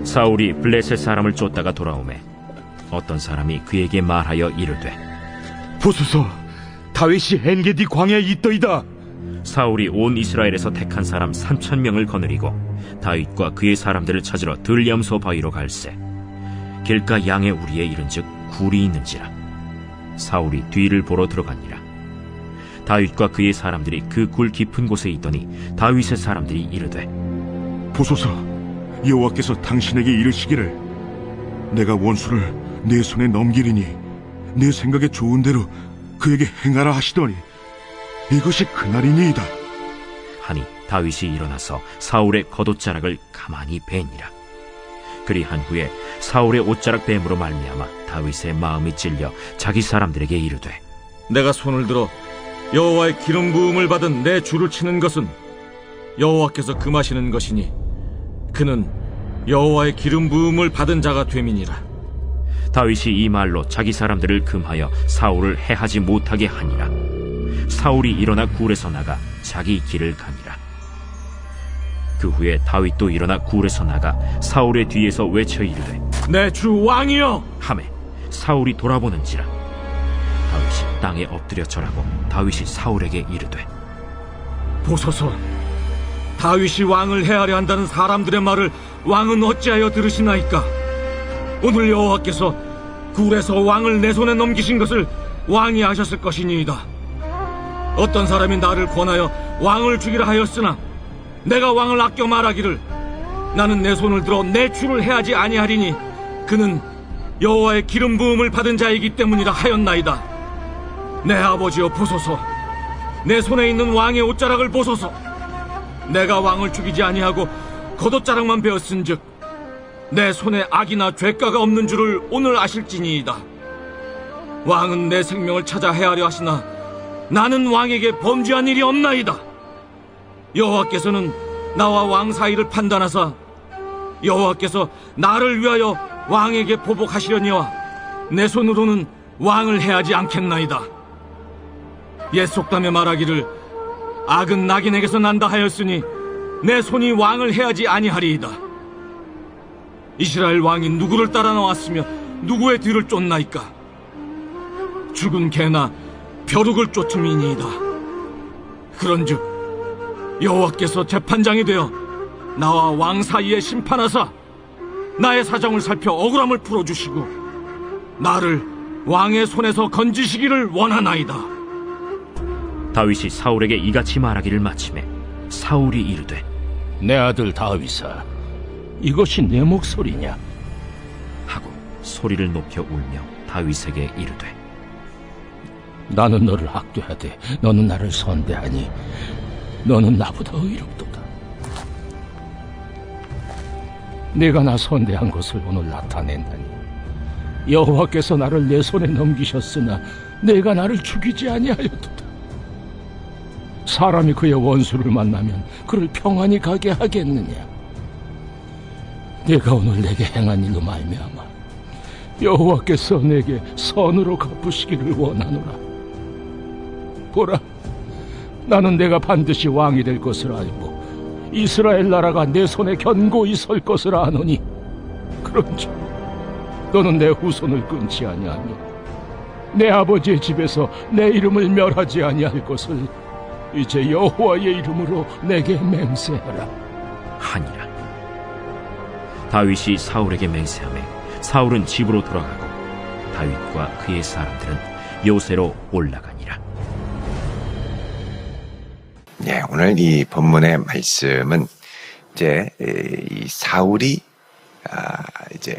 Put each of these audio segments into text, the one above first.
사울이 블레셋 사람을 쫓다가 돌아오매 어떤 사람이 그에게 말하여 이르되, 보소서, 다윗이 엔게디 광야에 있더이다. 사울이 온 이스라엘에서 택한 사람 3,000명을 거느리고 다윗과 그의 사람들을 찾으러 들염소 바위로 갈새 길가 양의 우리에 이른즉 굴이 있는지라. 사울이 뒤를 보러 들어가니라. 다윗과 그의 사람들이 그 굴 깊은 곳에 있더니 다윗의 사람들이 이르되, 보소서, 여호와께서 당신에게 이르시기를 내가 원수를 내 손에 넘기리니 내 생각에 좋은 대로 그에게 행하라 하시더니 이것이 그날이니이다 하니 다윗이 일어나서 사울의 겉옷자락을 가만히 베니라. 그리한 후에 사울의 옷자락 뱀으로 말미암아 다윗의 마음이 찔려 자기 사람들에게 이르되, 내가 손을 들어 여호와의 기름 부음을 받은 내 주를 치는 것은 여호와께서 금하시는 것이니 그는 여호와의 기름 부음을 받은 자가 됨이니라. 다윗이 이 말로 자기 사람들을 금하여 사울을 해하지 못하게 하니라. 사울이 일어나 굴에서 나가 자기 길을 가니라. 그 후에 다윗도 일어나 굴에서 나가 사울의 뒤에서 외쳐 이르되, 내 주 왕이여 하매 사울이 돌아보는지라. 다윗이 땅에 엎드려 절하고 다윗이 사울에게 이르되, 보소서, 다윗이 왕을 해하려 한다는 사람들의 말을 왕은 어찌하여 들으시나이까? 오늘 여호와께서 굴에서 왕을 내 손에 넘기신 것을 왕이 아셨을 것이니이다. 어떤 사람이 나를 권하여 왕을 죽이라 하였으나 내가 왕을 아껴 말하기를 나는 내 손을 들어 내 주를 해하지 아니하리니 그는 여호와의 기름 부음을 받은 자이기 때문이라 하였나이다. 내 아버지여 보소서, 내 손에 있는 왕의 옷자락을 보소서. 내가 왕을 죽이지 아니하고 겉옷자락만 베었은즉 내 손에 악이나 죄가가 없는 줄을 오늘 아실지니이다. 왕은 내 생명을 찾아 해하려 하시나 나는 왕에게 범죄한 일이 없나이다. 여호와께서는 나와 왕 사이를 판단하사 여호와께서 나를 위하여 왕에게 보복하시려니와 내 손으로는 왕을 해하지 않겠나이다. 옛 속담에 말하기를 악은 낙인에게서 난다 하였으니 내 손이 왕을 해하지 아니하리이다. 이스라엘 왕이 누구를 따라 나왔으며 누구의 뒤를 쫓나이까? 죽은 개나 벼룩을 쫓음이니이다. 그런즉 여호와께서 재판장이 되어 나와 왕 사이에 심판하사 나의 사정을 살펴 억울함을 풀어주시고 나를 왕의 손에서 건지시기를 원하나이다. 다윗이 사울에게 이같이 말하기를 마치매 사울이 이르되, 내 아들 다윗아, 이것이 내 목소리냐? 하고 소리를 높여 울며 다윗에게 이르되, 나는 너를 학대하되 너는 나를 선대하니 너는 나보다 의롭도다. 내가 나 선대한 것을 오늘 나타낸다니 여호와께서 나를 내 손에 넘기셨으나 내가 나를 죽이지 아니하였도다. 사람이 그의 원수를 만나면 그를 평안히 가게 하겠느냐? 내가 오늘 내게 행한 일로 말미암아 여호와께서 내게 선으로 갚으시기를 원하노라. 보라, 나는 내가 반드시 왕이 될 것을 알고 이스라엘 나라가 내 손에 견고히 설 것을 아노니 그런즉 너는 내 후손을 끊지 아니하며 내 아버지의 집에서 내 이름을 멸하지 아니할 것을 이제 여호와의 이름으로 내게 맹세하라 하니라. 다윗이 사울에게 맹세하매 사울은 집으로 돌아가고 다윗과 그의 사람들은 요새로 올라가니라. 네, 오늘 이 본문의 말씀은 이제 이 사울이 이제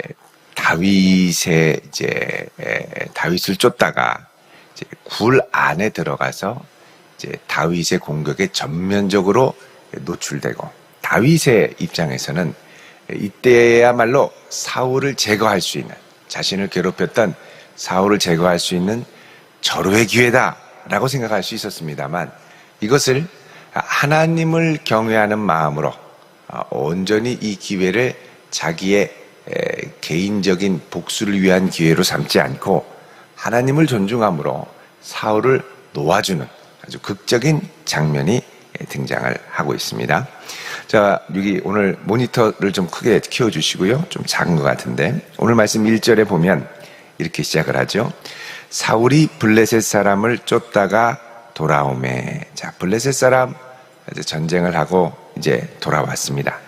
다윗을 쫓다가 이제 굴 안에 들어가서 이제 다윗의 공격에 전면적으로 노출되고 다윗의 입장에서는 이때야말로 사울을 제거할 수 있는, 자신을 괴롭혔던 사울을 제거할 수 있는 절호의 기회다라고 생각할 수 있었습니다만 이것을 하나님을 경외하는 마음으로 온전히 이 기회를 자기의 개인적인 복수를 위한 기회로 삼지 않고 하나님을 존중함으로 사울을 놓아주는 아주 극적인 장면이 등장을 하고 있습니다. 자, 여기 오늘 모니터를 좀 크게 키워주시고요. 좀 작은 것 같은데 오늘 말씀 1절에 보면 이렇게 시작을 하죠. 사울이 블레셋 사람을 쫓다가 돌아오매. 자, 블레셋 사람 이제 전쟁을 하고 이제 돌아왔습니다.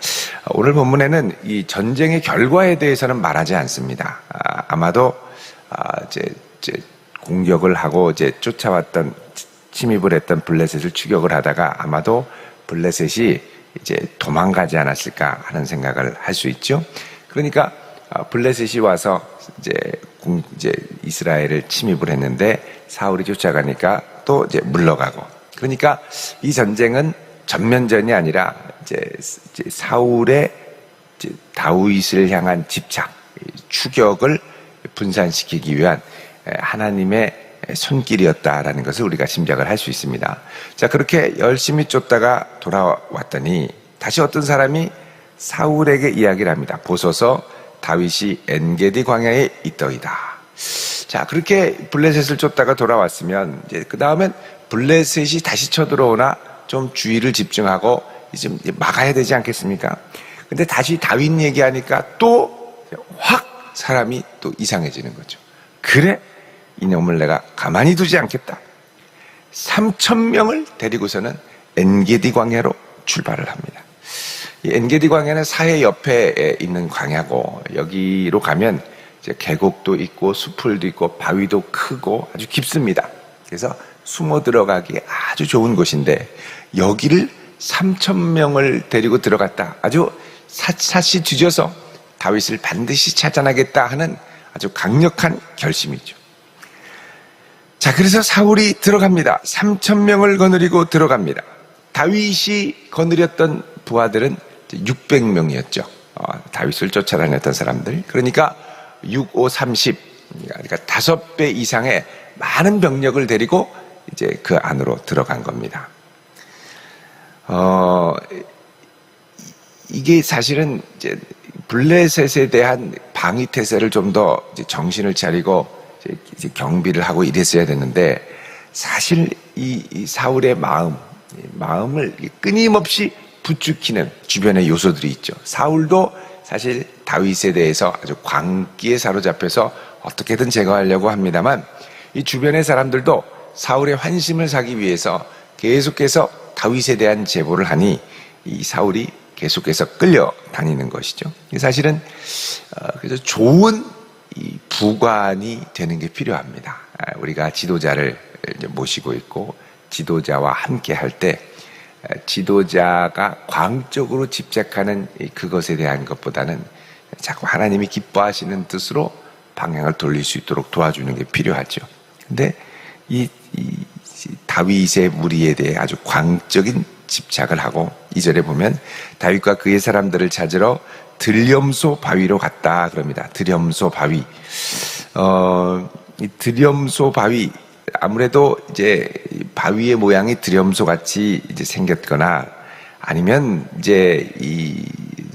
오늘 본문에는 이 전쟁의 결과에 대해서는 말하지 않습니다. 아마도 이제 공격을 하고 이제 쫓아왔던 침입을 했던 블레셋을 추격을 하다가 아마도 블레셋이 이제 도망가지 않았을까 하는 생각을 할 수 있죠. 그러니까 블레셋이 와서 이제 이스라엘을 침입을 했는데 사울이 쫓아가니까 또 이제 물러가고. 그러니까 이 전쟁은 전면전이 아니라 이제 사울의 이제 다윗을 향한 집착, 추격을 분산시키기 위한 하나님의 손길이었다라는 것을 우리가 짐작을 할 수 있습니다. 자, 그렇게 열심히 쫓다가 돌아왔더니 다시 어떤 사람이 사울에게 이야기를 합니다. 보소서 다윗이 엔게디 광야에 있더이다. 자, 그렇게 블레셋을 쫓다가 돌아왔으면 이제 그 다음엔 블레셋이 다시 쳐들어오나 좀 주의를 집중하고 이제 막아야 되지 않겠습니까? 근데 다시 다윗 얘기하니까 또 확 사람이 또 이상해지는 거죠. 그래, 이놈을 내가 가만히 두지 않겠다. 3,000명을 데리고서는 엔게디 광야로 출발을 합니다. 이 엔게디 광야는 사해 옆에 있는 광야고 여기로 가면 이제 계곡도 있고 수풀도 있고 바위도 크고 아주 깊습니다. 그래서 숨어 들어가기 아주 좋은 곳인데 여기를 3,000명을 데리고 들어갔다. 아주 샅샅이 뒤져서 다윗을 반드시 찾아나겠다 하는 아주 강력한 결심이죠. 자, 그래서 사울이 들어갑니다. 3,000명을 거느리고 들어갑니다. 다윗이 거느렸던 부하들은 600명이었죠. 다윗을 쫓아다녔던 사람들. 그러니까 6, 5, 30. 그러니까 5배 이상의 많은 병력을 데리고 이제 그 안으로 들어간 겁니다. 이게 사실은 이제 블레셋에 대한 방위 태세를 좀 더 정신을 차리고 이제 경비를 하고 이랬어야 되는데 사실 이 사울의 마음을 끊임없이 부추기는 주변의 요소들이 있죠. 사울도 사실 다윗에 대해서 아주 광기에 사로잡혀서 어떻게든 제거하려고 합니다만 이 주변의 사람들도 사울의 환심을 사기 위해서 계속해서 다윗에 대한 제보를 하니 이 사울이 계속해서 끌려다니는 것이죠. 사실은 그래서 좋은 이 부관이 되는 게 필요합니다. 우리가 지도자를 모시고 있고 지도자와 함께 할 때 지도자가 광적으로 집착하는 그것에 대한 것보다는 자꾸 하나님이 기뻐하시는 뜻으로 방향을 돌릴 수 있도록 도와주는 게 필요하죠. 근데 이 다윗의 무리에 대해 아주 광적인 집착을 하고 2절에 보면 다윗과 그의 사람들을 찾으러 들염소 바위로 갔다 그럽니다. 들염소 바위. 이 들염소 바위 아무래도 이제 바위의 모양이 들염소 같이 이제 생겼거나 아니면 이제 이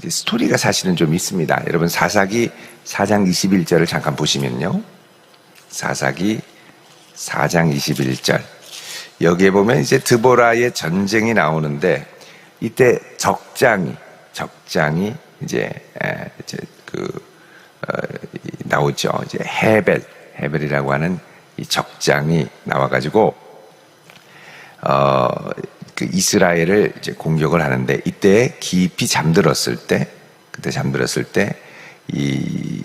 스토리가 사실은 좀 있습니다. 여러분 사사기 4장 21절을 잠깐 보시면요. 사사기 4장 21절. 여기에 보면 이제 드보라의 전쟁이 나오는데 이때 적장이 이제 나오죠. 이제 헤벨이라고 하는 이 적장이 나와가지고 그 이스라엘을 이제 공격을 하는데 이때 깊이 잠들었을 때 이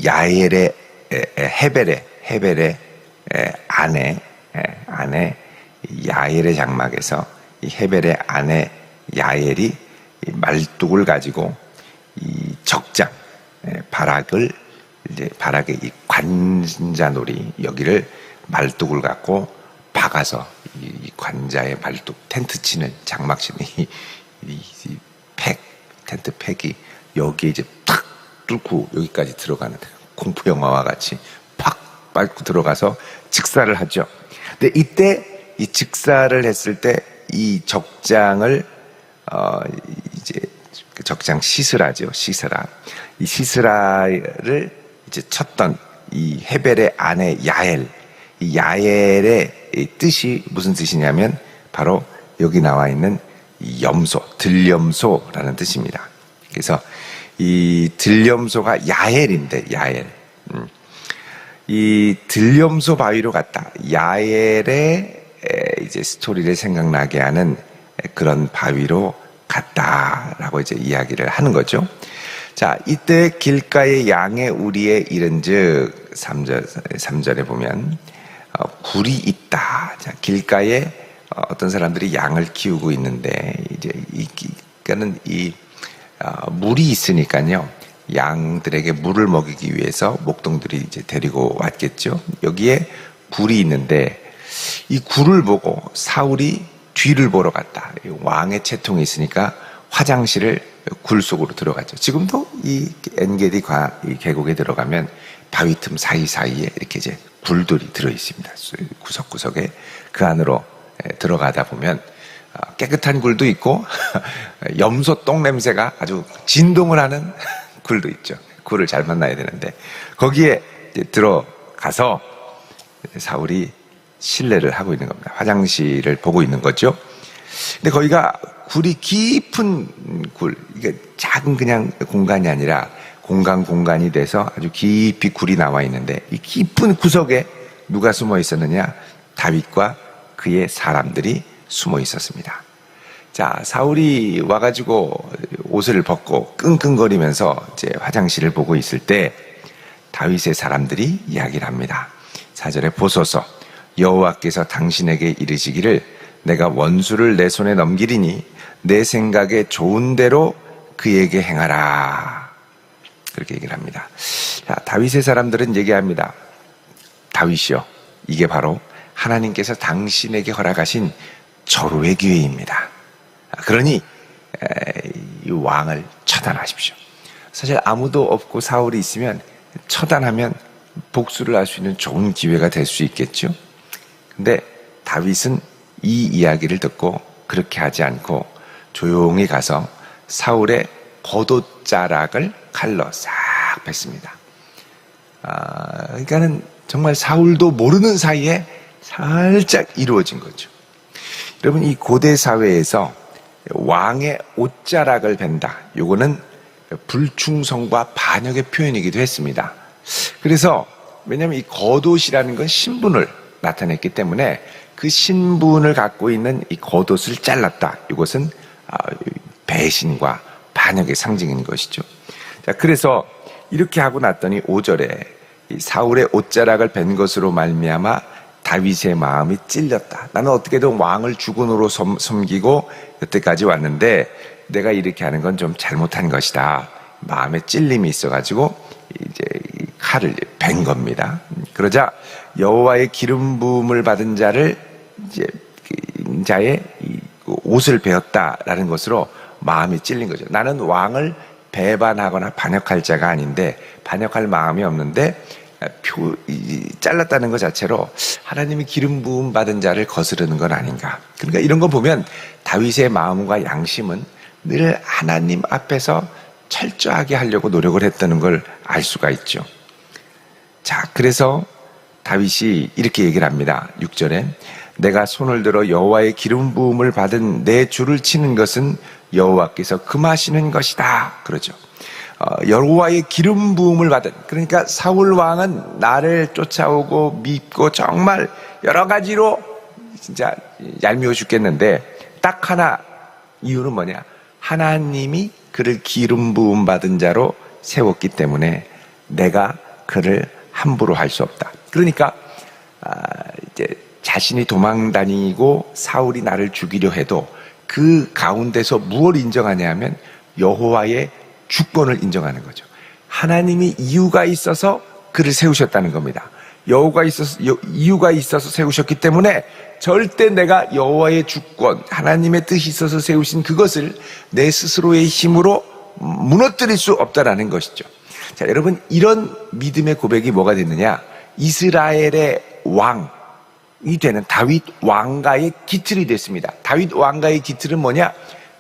야엘의 헤벨의 아내 야엘의 장막에서 이 헤벨의 아내 야엘이 이 말뚝을 가지고 이 적장 바락의 이 관자놀이 여기를 말뚝을 갖고 박아서 이 관자의 말뚝 텐트 치는 장막 치는 텐트 팩이 여기에 이제 탁 뚫고 여기까지 들어가는 공포 영화와 같이 팍 밟고 들어가서 직사를 하죠. 근데 이때 이 직사를 했을 때 이 적장을 이제 적장 시스라죠. 이 시스라를 이제 쳤던 이 헤벨의 아내 야엘. 이 야엘의 뜻이 무슨 뜻이냐면 바로 여기 나와 있는 이 염소, 들염소라는 뜻입니다. 그래서 이 들염소가 야엘인데, 야엘. 이 들염소 바위로 갔다. 야엘의 이제 스토리를 생각나게 하는 그런 바위로 갔다라고 이제 이야기를 하는 거죠. 자, 이때 길가에 양의 우리에 이른즉 3절에 보면 굴이 있다. 자, 길가에 어떤 사람들이 양을 키우고 있는데 이제 그러니까는 물이 있으니까요. 양들에게 물을 먹이기 위해서 목동들이 이제 데리고 왔겠죠. 여기에 굴이 있는데 이 굴을 보고 사울이 뒤를 보러 갔다. 왕의 채통이 있으니까 화장실을 굴 속으로 들어갔죠. 지금도 이 엔게디 이 계곡에 들어가면 바위 틈 사이사이에 이렇게 이제 굴들이 들어 있습니다. 구석구석에 그 안으로 들어가다 보면 깨끗한 굴도 있고 염소 똥 냄새가 아주 진동을 하는 굴도 있죠. 굴을 잘 만나야 되는데 거기에 들어가서 사울이 실례를 하고 있는 겁니다. 화장실을 보고 있는 거죠. 근데 거기가 굴이 깊은 굴, 이게 작은 그냥 공간이 아니라 공간이 돼서 아주 깊이 굴이 나와 있는데 이 깊은 구석에 누가 숨어 있었느냐? 다윗과 그의 사람들이 숨어 있었습니다. 자, 사울이 와가지고 옷을 벗고 끙끙거리면서 이제 화장실을 보고 있을 때 다윗의 사람들이 이야기를 합니다. 4절에 보소서, 여호와께서 당신에게 이르시기를 내가 원수를 내 손에 넘기리니 내 생각에 좋은 대로 그에게 행하라. 그렇게 얘기를 합니다. 자, 다윗의 사람들은 얘기합니다. 다윗이요, 이게 바로 하나님께서 당신에게 허락하신 절호의 기회입니다. 그러니 이 왕을 처단하십시오. 사실 아무도 없고 사울이 있으면 처단하면 복수를 할 수 있는 좋은 기회가 될 수 있겠죠. 근데 다윗은 이 이야기를 듣고 그렇게 하지 않고 조용히 가서 사울의 겉옷자락을 칼로 싹 뺐습니다. 그러니까는 정말 사울도 모르는 사이에 살짝 이루어진 거죠. 여러분, 이 고대 사회에서 왕의 옷자락을 벤다. 요거는 불충성과 반역의 표현이기도 했습니다. 그래서 왜냐하면 이 겉옷이라는 건 신분을 나타냈기 때문에 그 신분을 갖고 있는 이 겉옷을 잘랐다. 이것은 배신과 반역의 상징인 것이죠. 자, 그래서 이렇게 하고 났더니 5절에 이 사울의 옷자락을 벤 것으로 말미암아 다윗의 마음이 찔렸다. 나는 어떻게든 왕을 주군으로 섬기고 여태까지 왔는데 내가 이렇게 하는 건 좀 잘못한 것이다. 마음에 찔림이 있어가지고 이제 칼을 벤 겁니다. 그러자 여호와의 기름 부음을 받은 자를 이제 자의 옷을 베었다라는 것으로 마음이 찔린 거죠. 나는 왕을 배반하거나 반역할 자가 아닌데 반역할 마음이 없는데 잘랐다는 것 자체로 하나님이 기름 부음 받은 자를 거스르는 건 아닌가. 그러니까 이런 거 보면 다윗의 마음과 양심은 늘 하나님 앞에서 철저하게 하려고 노력을 했다는 걸 알 수가 있죠. 자, 그래서 다윗이 이렇게 얘기를 합니다. 6절에 내가 손을 들어 여호와의 기름 부음을 받은 내 주를 치는 것은 여호와께서 금하시는 것이다. 그러죠. 여호와의 기름 부음을 받은, 그러니까 사울 왕은 나를 쫓아오고 밉고 정말 여러 가지로 진짜 얄미워 죽겠는데 딱 하나 이유는 뭐냐? 하나님이 그를 기름 부음 받은 자로 세웠기 때문에 내가 그를 함부로 할 수 없다. 그러니까 이제 자신이 도망 다니고 사울이 나를 죽이려 해도 그 가운데서 무엇을 인정하냐 하면 여호와의 주권을 인정하는 거죠. 하나님이 이유가 있어서 그를 세우셨다는 겁니다. 이유가 있어서 세우셨기 때문에 절대 내가 여호와의 주권, 하나님의 뜻이 있어서 세우신 그것을 내 스스로의 힘으로 무너뜨릴 수 없다라는 것이죠. 자, 여러분, 이런 믿음의 고백이 뭐가 됐느냐? 이스라엘의 왕이 되는 다윗 왕가의 기틀이 됐습니다. 다윗 왕가의 기틀은 뭐냐?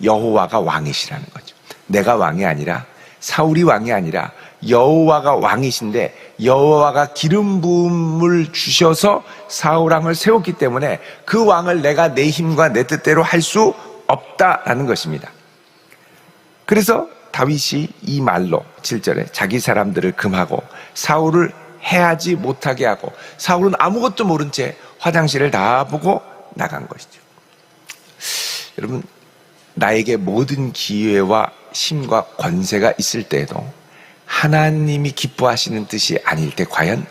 여호와가 왕이시라는 거죠. 내가 왕이 아니라, 사울이 왕이 아니라 여호와가 왕이신데 여호와가 기름 부음을 주셔서 사울 왕을 세웠기 때문에 그 왕을 내가 내 힘과 내 뜻대로 할 수 없다라는 것입니다. 그래서 다윗이 이 말로 7절에 자기 사람들을 금하고 사울을 해하지 못하게 하고, 사울은 아무것도 모른 채 화장실을 다 보고 나간 것이죠. 여러분, 나에게 모든 기회와 힘과 권세가 있을 때에도 하나님이 기뻐하시는 뜻이 아닐 때 과연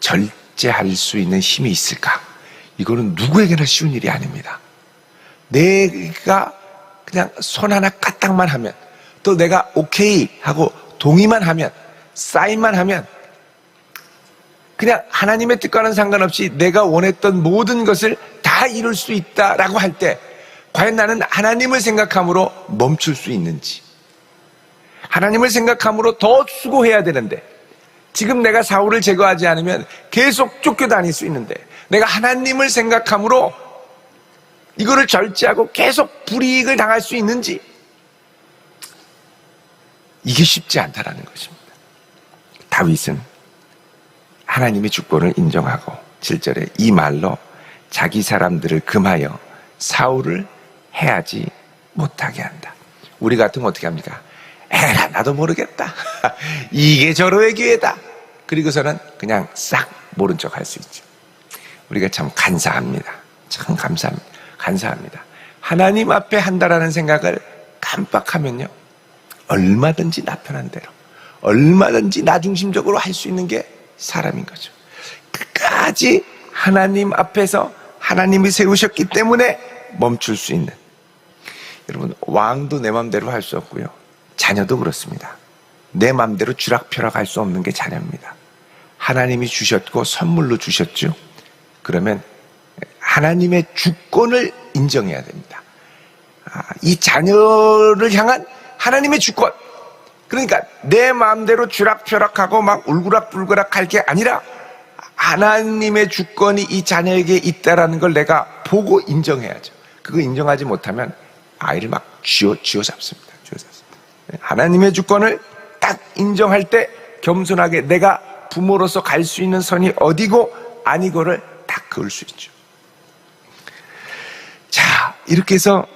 절제할 수 있는 힘이 있을까? 이거는 누구에게나 쉬운 일이 아닙니다. 내가 그냥 손 하나 까딱만 하면, 또 내가 오케이 하고 동의만 하면, 사인만 하면 그냥 하나님의 뜻과는 상관없이 내가 원했던 모든 것을 다 이룰 수 있다라고 할 때 과연 나는 하나님을 생각함으로 멈출 수 있는지, 하나님을 생각함으로 더 수고해야 되는데 지금 내가 사울을 제거하지 않으면 계속 쫓겨다닐 수 있는데 내가 하나님을 생각함으로 이거를 절제하고 계속 불이익을 당할 수 있는지, 이게 쉽지 않다라는 것입니다. 다윗은 하나님의 주권을 인정하고 7절에 이 말로 자기 사람들을 금하여 사울을 해하지 못하게 한다. 우리 같으면 어떻게 합니까? 에라, 나도 모르겠다. 이게 저로의 기회다. 그리고서는 그냥 싹 모른 척 할 수 있죠. 우리가 참 간사합니다. 참 간사합니다. 하나님 앞에 한다라는 생각을 깜빡하면요, 얼마든지 나 편한 대로, 얼마든지 나 중심적으로 할 수 있는 게 사람인 거죠. 끝까지 하나님 앞에서 하나님이 세우셨기 때문에 멈출 수 있는, 여러분, 왕도 내 맘대로 할 수 없고요, 자녀도 그렇습니다. 내 맘대로 쥐락펴락 할 수 없는 게 자녀입니다. 하나님이 주셨고 선물로 주셨죠. 그러면 하나님의 주권을 인정해야 됩니다. 이 자녀를 향한 하나님의 주권, 그러니까 내 마음대로 쥐락펴락하고 막 울그락불그락 할 게 아니라 하나님의 주권이 이 자녀에게 있다라는 걸 내가 보고 인정해야죠. 그거 인정하지 못하면 아이를 막 쥐어 잡습니다. 하나님의 주권을 딱 인정할 때 겸손하게 내가 부모로서 갈 수 있는 선이 어디고 아니고를 딱 그을 수 있죠. 자, 이렇게 해서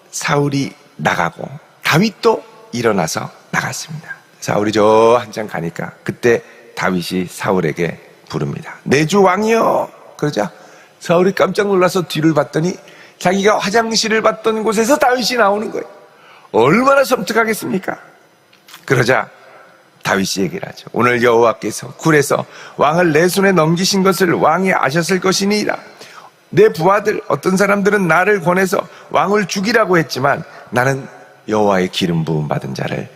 사울이 나가고 다윗도 일어나서 나갔습니다. 사울이 저 한참 가니까 그때 다윗이 사울에게 부릅니다. 내 주 왕이여. 그러자 사울이 깜짝 놀라서 뒤를 봤더니 자기가 화장실을 봤던 곳에서 다윗이 나오는 거예요. 얼마나 섬뜩하겠습니까? 그러자 다윗이 얘기를 하죠. 오늘 여호와께서 굴에서 왕을 내 손에 넘기신 것을 왕이 아셨을 것이니이다. 내 부하들 어떤 사람들은 나를 권해서 왕을 죽이라고 했지만 나는 여호와의 기름 부음 받은 자를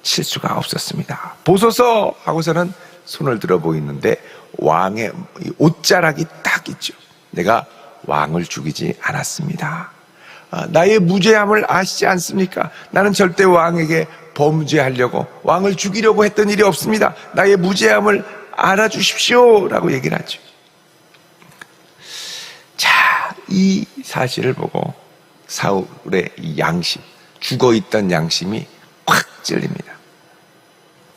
칠 수가 없었습니다. 보소서 하고서는 손을 들어 보이는데 왕의 옷자락이 딱 있죠. 내가 왕을 죽이지 않았습니다. 나의 무죄함을 아시지 않습니까? 나는 절대 왕에게 범죄하려고 왕을 죽이려고 했던 일이 없습니다. 나의 무죄함을 알아주십시오 라고 얘기를 하죠. 자, 이 사실을 보고 사울의 이 양심, 죽어있던 양심이 확 찔립니다.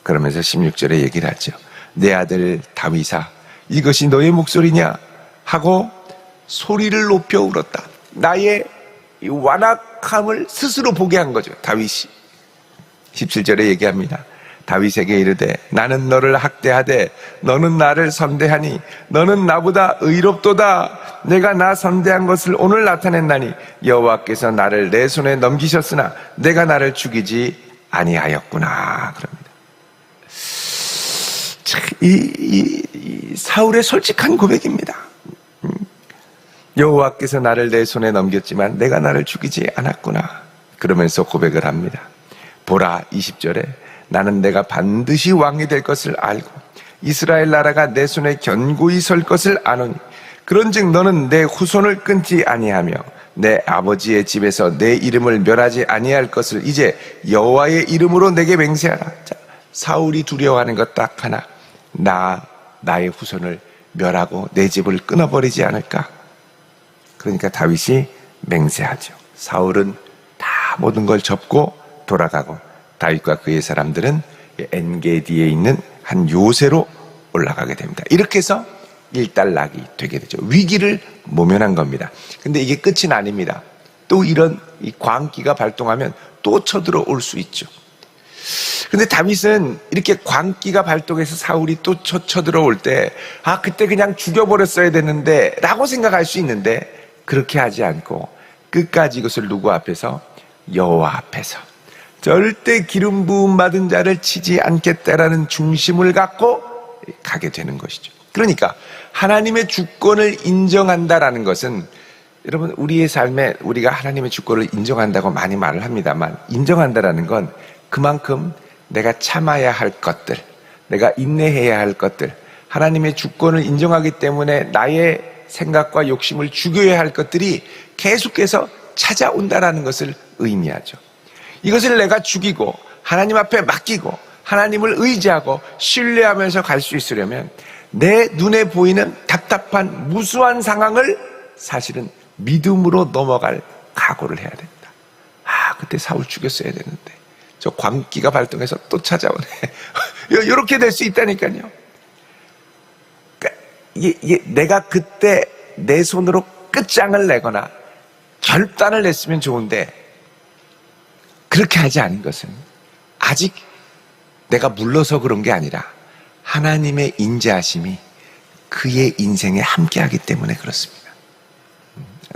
그러면서 16절에 얘기를 하죠. 내 아들 다윗아, 이것이 너의 목소리냐 하고 소리를 높여 울었다. 나의 이 완악함을 스스로 보게 한 거죠, 다윗이. 17절에 얘기합니다. 다윗에게 이르되 나는 너를 학대하되 너는 나를 선대하니 너는 나보다 의롭도다. 내가 나 선대한 것을 오늘 나타냈나니 여호와께서 나를 내 손에 넘기셨으나 내가 나를 죽이지 아니하였구나. 그럽니다. 이 사울의 솔직한 고백입니다. 여호와께서 나를 내 손에 넘겼지만 내가 나를 죽이지 않았구나. 그러면서 고백을 합니다. 보라, 20절에 나는 내가 반드시 왕이 될 것을 알고 이스라엘 나라가 내 손에 견고히 설 것을 아노니 그런즉 너는 내 후손을 끊지 아니하며 내 아버지의 집에서 내 이름을 멸하지 아니할 것을 이제 여호와의 이름으로 내게 맹세하라. 자, 사울이 두려워하는 것 딱 하나, 나의 후손을 멸하고 내 집을 끊어버리지 않을까. 그러니까 다윗이 맹세하죠. 사울은 다 모든 걸 접고 돌아가고 다윗과 그의 사람들은 엔게디에 있는 한 요새로 올라가게 됩니다. 이렇게 해서 일단락이 되게 되죠. 위기를 모면한 겁니다. 근데 이게 끝은 아닙니다. 또 이런 이 광기가 발동하면 또 쳐들어올 수 있죠. 근데 다윗은 이렇게 광기가 발동해서 사울이 또 쳐들어올 때, 그때 그냥 죽여버렸어야 되는데 라고 생각할 수 있는데, 그렇게 하지 않고 끝까지 이것을 누구 앞에서? 여호와 앞에서 절대 기름 부음 받은 자를 치지 않겠다라는 중심을 갖고 가게 되는 것이죠. 그러니까 하나님의 주권을 인정한다라는 것은, 여러분, 우리의 삶에 우리가 하나님의 주권을 인정한다고 많이 말을 합니다만, 인정한다라는 건 그만큼 내가 참아야 할 것들, 내가 인내해야 할 것들, 하나님의 주권을 인정하기 때문에 나의 생각과 욕심을 죽여야 할 것들이 계속해서 찾아온다라는 것을 의미하죠. 이것을 내가 죽이고 하나님 앞에 맡기고 하나님을 의지하고 신뢰하면서 갈 수 있으려면 내 눈에 보이는 답답한 무수한 상황을 사실은 믿음으로 넘어갈 각오를 해야 된다. 그때 사울 죽였어야 되는데 저 광기가 발동해서 또 찾아오네. 이렇게 될 수 있다니까요. 그러니까 내가 그때 내 손으로 끝장을 내거나 결단을 냈으면 좋은데, 그렇게 하지 않은 것은 아직 내가 물러서 그런 게 아니라 하나님의 인자하심이 그의 인생에 함께하기 때문에 그렇습니다.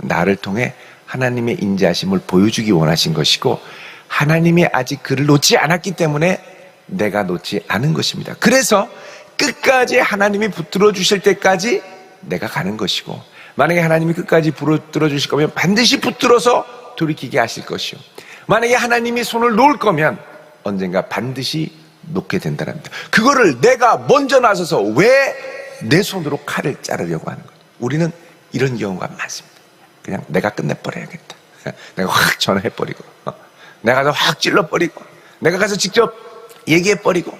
나를 통해 하나님의 인자하심을 보여주기 원하신 것이고, 하나님이 아직 그를 놓지 않았기 때문에 내가 놓지 않은 것입니다. 그래서 끝까지 하나님이 붙들어 주실 때까지 내가 가는 것이고, 만약에 하나님이 끝까지 붙들어 주실 거면 반드시 붙들어서 돌이키게 하실 것이요, 만약에 하나님이 손을 놓을 거면 언젠가 반드시 놓게 된다는 겁니다. 그거를 내가 먼저 나서서 왜 내 손으로 칼을 자르려고 하는 거예요. 우리는 이런 경우가 많습니다. 그냥 내가 끝내버려야겠다. 내가 확 전화해버리고, 내가 가서 확 찔러버리고, 내가 가서 직접 얘기해버리고,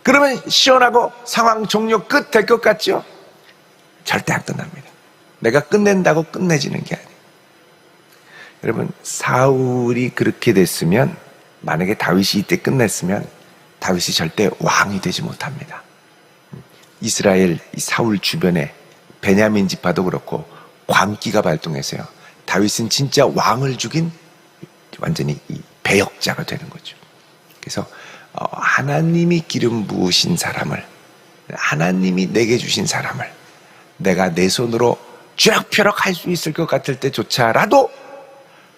그러면 시원하고 상황 종료 끝 될 것 같죠? 절대 안 끝납니다. 내가 끝낸다고 끝내지는 게 아니에요. 여러분, 사울이 그렇게 됐으면, 만약에 다윗이 이때 끝냈으면 다윗이 절대 왕이 되지 못합니다. 이스라엘 이 사울 주변에 베냐민 지파도 그렇고 광기가 발동해서요, 다윗은 진짜 왕을 죽인 완전히 이 배역자가 되는 거죠. 그래서 하나님이 기름 부으신 사람을, 하나님이 내게 주신 사람을 내가 내 손으로 쥐락펴락 할 수 있을 것 같을 때조차라도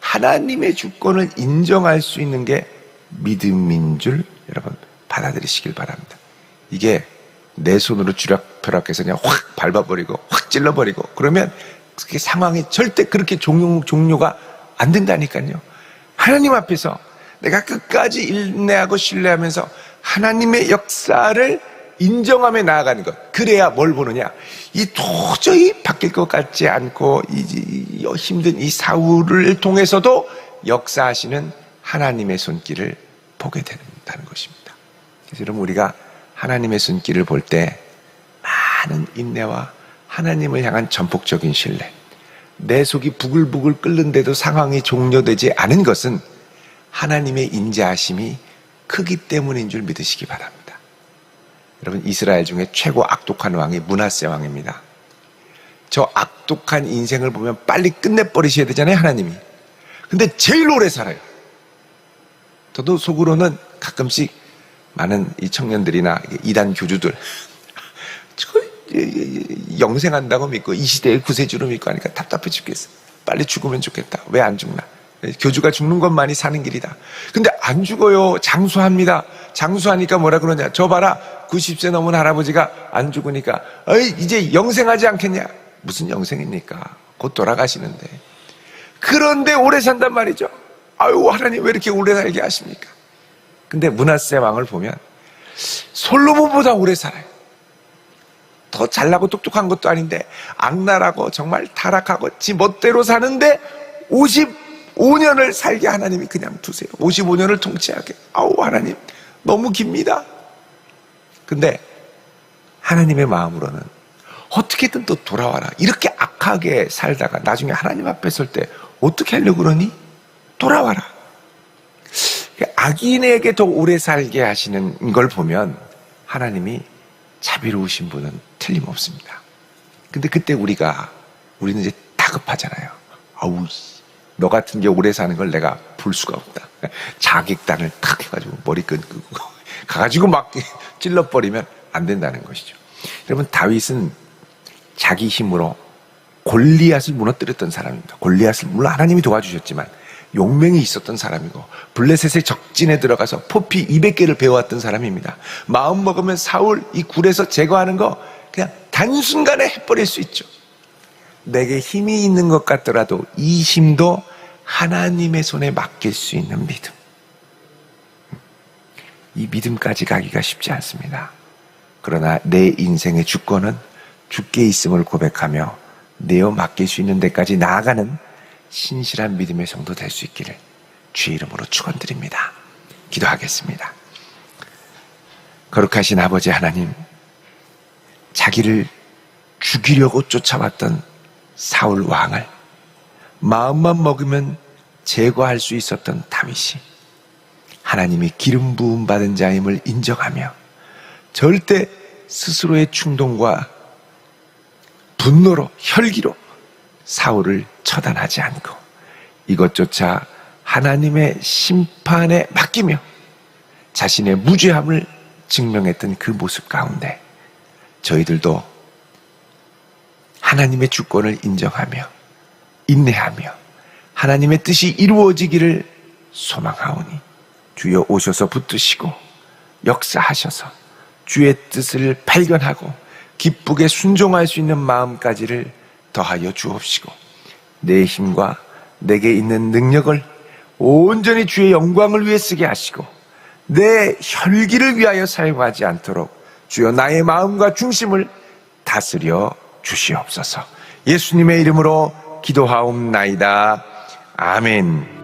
하나님의 주권을 인정할 수 있는 게 믿음인 줄 여러분 받아들이시길 바랍니다. 이게 내 손으로 쥐락펴락해서 그냥 확 밟아버리고 확 찔러버리고 그러면 그게 상황이 절대 그렇게 종료가 안 된다니까요. 하나님 앞에서 내가 끝까지 인내하고 신뢰하면서 하나님의 역사를 인정하며 나아가는 것, 그래야 뭘 보느냐, 이 도저히 바뀔 것 같지 않고 이 힘든 이 사울을 통해서도 역사하시는 하나님의 손길을 보게 된다는 것입니다. 그래서 여러분, 우리가 하나님의 손길을 볼 때 많은 인내와 하나님을 향한 전폭적인 신뢰, 내 속이 부글부글 끓는데도 상황이 종료되지 않은 것은 하나님의 인자하심이 크기 때문인 줄 믿으시기 바랍니다. 여러분, 이스라엘 중에 최고 악독한 왕이 므낫세 왕입니다. 저 악독한 인생을 보면 빨리 끝내버리셔야 되잖아요, 하나님이. 근데 제일 오래 살아요. 저도 속으로는 가끔씩 많은 이 청년들이나 이단 교주들 영생한다고 믿고 이 시대의 구세주로 믿고 하니까 답답해 죽겠어. 빨리 죽으면 좋겠다. 왜 안 죽나? 교주가 죽는 것만이 사는 길이다. 근데 안 죽어요. 장수합니다. 장수하니까 뭐라 그러냐, 저 봐라, 90세 넘은 할아버지가 안 죽으니까 이제 영생하지 않겠냐. 무슨 영생입니까? 곧 돌아가시는데. 그런데 오래 산단 말이죠. 아유, 하나님 왜 이렇게 오래 살게 하십니까? 근데 므낫세 왕을 보면 솔로몬보다 오래 살아요. 더 잘나고 똑똑한 것도 아닌데 악랄하고 정말 타락하고 지 멋대로 사는데 55년을 살게 하나님이 그냥 두세요. 55년을 통치하게. 아우, 하나님 너무 깁니다. 근데 하나님의 마음으로는 어떻게든 또 돌아와라. 이렇게 악하게 살다가 나중에 하나님 앞에 설 때 어떻게 하려고 그러니? 돌아와라. 악인에게 더 오래 살게 하시는 걸 보면 하나님이 자비로우신 분은 틀림없습니다. 근데 그때 우리는 이제 다급하잖아요. 아우, 너 같은 게 오래 사는 걸 내가 볼 수가 없다. 자객단을 탁 해가지고 머리 끊고 가가지고 막 찔러버리면 안 된다는 것이죠. 여러분, 다윗은 자기 힘으로 골리앗을 무너뜨렸던 사람입니다. 골리앗을 물론 하나님이 도와주셨지만 용맹이 있었던 사람이고 블레셋의 적진에 들어가서 포피 200개를 배워왔던 사람입니다. 마음 먹으면 사울 이 굴에서 제거하는 거 그냥 단순간에 해버릴 수 있죠. 내게 힘이 있는 것 같더라도 이 힘도 하나님의 손에 맡길 수 있는 믿음. 이 믿음까지 가기가 쉽지 않습니다. 그러나 내 인생의 주권은 주께 있음을 고백하며 내어 맡길 수 있는 데까지 나아가는 신실한 믿음의 성도 될 수 있기를 주의 이름으로 축원드립니다. 기도하겠습니다. 거룩하신 아버지 하나님, 자기를 죽이려고 쫓아왔던 사울 왕을 마음만 먹으면 제거할 수 있었던 다윗이 하나님이 기름 부음 받은 자임을 인정하며 절대 스스로의 충동과 분노로 혈기로 사울을 처단하지 않고 이것조차 하나님의 심판에 맡기며 자신의 무죄함을 증명했던 그 모습 가운데 저희들도 하나님의 주권을 인정하며 인내하며 하나님의 뜻이 이루어지기를 소망하오니 주여 오셔서 붙드시고 역사하셔서 주의 뜻을 발견하고 기쁘게 순종할 수 있는 마음까지를 더하여 주옵시고 내 힘과 내게 있는 능력을 온전히 주의 영광을 위해 쓰게 하시고 내 혈기를 위하여 사용하지 않도록 주여 나의 마음과 중심을 다스려 주시옵소서. 예수님의 이름으로 기도하옵나이다. 아멘.